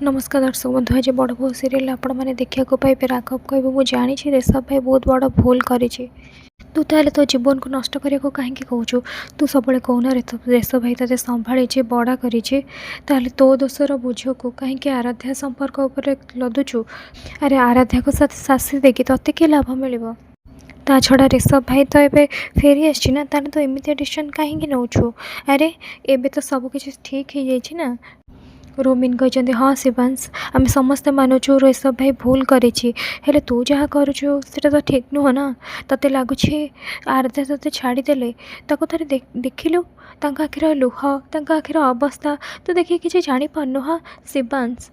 नमस्कार दर्शक बंधु आज बड़ भो सीरियल आपण मैंने देखा पाइबे। राघव कह मुझे जानी ऋषभ भाई बहुत बड़ भूल कर तू ताले तो जीवन को नष्ट करने को कहीं कहूँ। तू सब कहना ऋषभ भाई ते संभाली बड़ा कर तो दोषर बुझ को कहीं आराध्या संपर्क उपर लदुचु। अरे आराध्या को शासी देकी तोते कि लाभ मिल ता छड़ा ऋषभ भाई तो ये फेरी आना तो एमती डिसीजन कहीं नौ। अरे एबे तो सबकि ठीक हो जाए ना। रोमिन कहते हाँ शिवांश आम समस्ते मानुचु ऋषभ भाई भूल करी तू जहाँ करुचु सेटा तो ठीक नुह ना। तते लगुच आराध्या ते छाड़देले थे देखिलु आखिर लुह आखिर अवस्था तू देखिए किसी जापारनु। हाँ शिवांश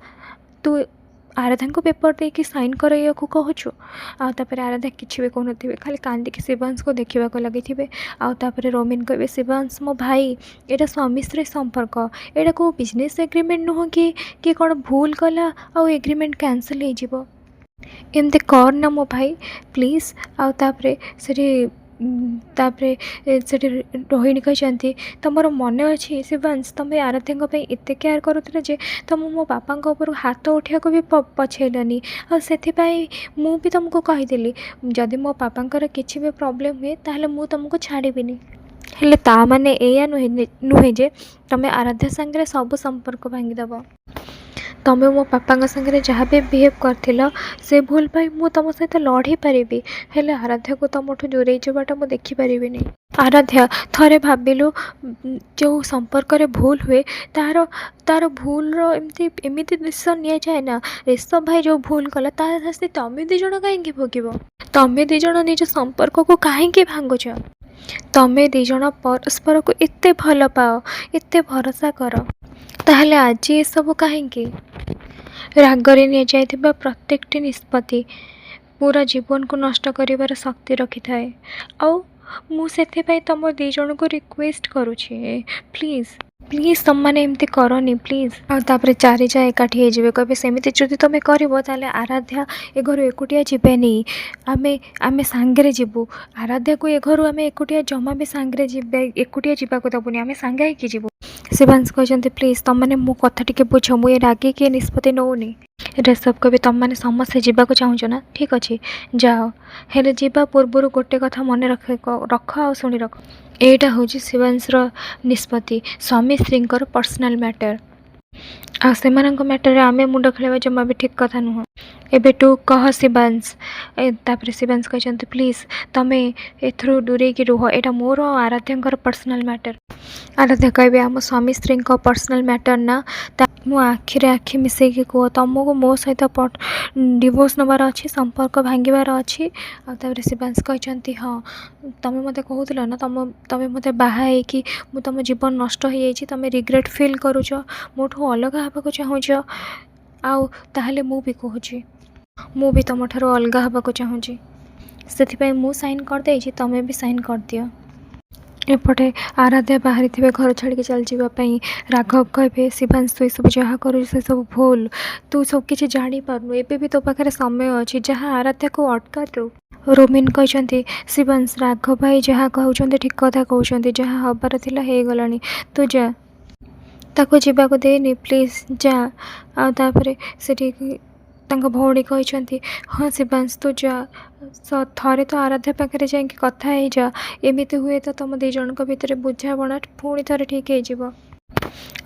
तू आराध्या को पेपर देकी साइन कर कहूँ आपर आराध्या किसी भी कहून खाली कांदिकी शिवांश को देखा लगे आपर रोमिन कहे शिवांश मो भाई एटा स्वामी स्त्री संपर्क एटा को बिजनेस एग्रीमेंट नुह कि कौन भूल कला आ एग्रीमेंट कैंसल हो एमती कर ना मो भाई प्लीज आपर से रोहिणी कहते तुमर मन अच्छी शिवांश तुम्हें आराध्या एत केयर करुला जे तुम मो बापा उपर हाथ उठा भी पछेलनी से मुझे तुमको कहीदेली जदि मो बापा किसी भी प्रोब्लेम हुए ताहले मु तुमको छाड़बीनी हेले ता माने एया नुहे जे तुम्हें आराध्या सांगे सब संपर्क भांगीदेव। तुम्हें मो पापा सागर जहाँ भी बिहेव कर से भूल पाई मु तुम सहित लड़ी पारि हेले आराध्या को तुमठू दूरे जावाटा मुझे देखिपारि। आराध्या थरे भाविलु जो संपर्क रे भूल हुए तार तार भूल एमती डिसीजन नि जाए ना। ऋषभ भाई जो भूल कला तार शास्ति तमें दिज कहीं भोग तमें दिज निज संपर्क को कहीं भांगुच तमें दिज परस्पर को एत भल पाओ एत भरोसा कर ताहले आज ये सब कहीं रागरे नि जाइथिबा प्रत्येकटी निष्पत्ति पूरा जीवन को नष्ट करिवार शक्ति रखी थाए। मु सेथिपाई तुम दी जन को रिक्वेस्ट करुछे प्लीज प्लीज तुम मैंने एमती करनी प्लीज आपर चारि जा एकाठी हो कहे सेमती जदि तुम कर आराध्या ए घर एकुटिया जीवेनि आमे आमे सांगे जीवु आराध्या को ए घर आम एकुटिया जमा भी सांगे एकुटिया जावाक दबुनि आम सांगे होइकी जीवु। शिवांश कहते प्लीज तुम मैंने मो कथा टिके बुझ मुझे रागे किए निष्पत्ति नौनी ऋषभ कवि तुम मैंने समस्ते जावाक चाहूच ना ठीक अच्छे जाओ हेले जीवा पूर्वर गोटे कथा मन रख आ शुणी रख एटा हूँ शिवांशर निष्पत्ति स्वामी स्त्री पर्सनाल मैटर आ से मैटर आमे मुंड खेल जमा भी ठीक कथा नुह एबे टू कह शिवांश तापर शिवांश कहते प्लीज तुम्हें एथरू दूरे की रुह एटा मोर आराध्या पर्सनाल मैटर। आराध्या कहे आम स्वामी स्त्री पर्सनाल मैटर ना मो आखिरे आखि मिसेकी कह तुमको मो सहित डिवोर्स नबार अच्छी संपर्क भांगार अच्छी आपर शिवांश कहते हाँ तुम मत कहूल ना तुम मत बाहा कि तुम जीवन नष्ट हो जाए तुम रिग्रेट फील करुच मोठू अलग हाँक चाहूच आले मु भी कहूँ मु भी तुम ठार अलग हाँक चाहूँगी से मु साइन करदे तुम्हें भी साइन कर दियो। एपटे आराध्या बाहरी थे घर छाड़ी चल जावाई राघव कहे शिवांश तू सब जहाँ कर सब भूल तू सब किसी जापारनु एबे भी तो पाखे समय अच्छी जहाँ आराध्या को अटका तू। रोमिन कहते शिवांश राघव भाई जहाँ कहते ठीक कथा कहते जहाँ हबार थिला हो गला तू जा ताको जीवाको देनी प्लीज जा आपर से भौणी कहते हाँ शिवांश तू जा थे तो आराध्या पाखे जा कथा ही जा एमती हुए तो तुम दी जन भितर बुझाणा पुणी थे ठीक हो।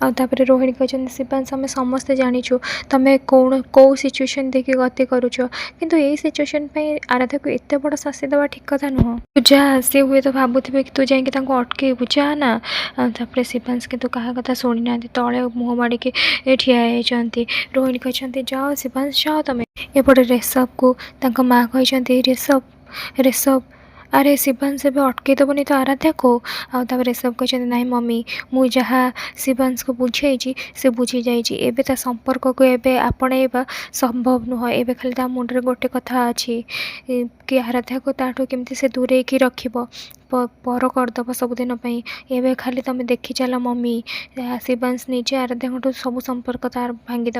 आपर रोहिणी कहते शिवांश आम समस्ते जाचु तुम्हें कौन कौ सिचुएशन देखिए गति करुच किंतु यही सिचुएशन आराध्या को एत बड़ शास्ति देवा ठीक कथा नुह तू जा सी हुए तो भावुवे कि तू जाकि अटकेबू जा ना। तापर शिवांश किंतु क्या कथा शुणी ना तले मुँह माड़िकी ठिया होती। रोहिणी कहते जाओ शिवांश जाओ तुम एपटे ऋषभ को माँ कहते ऋषभ अरे शिवांश एवं अटकईदेवनी तो आराध्या को आपर ऋषभ कहते ना मम्मी मुझे जहाँ शिवांश को बुझे से बुझी जाए संपर्क को एबे आपणेबा संभव नुह एबे खाली ता मुंडरे गोटे कथा अच्छी कि आराध्या को ताठू केमती से दूरे की रखिब पर करदब सबुदिन एबे खाली तुम देखी चल मम्मी शिवांश निजे आराध्या सब संपर्क तार भांगीद।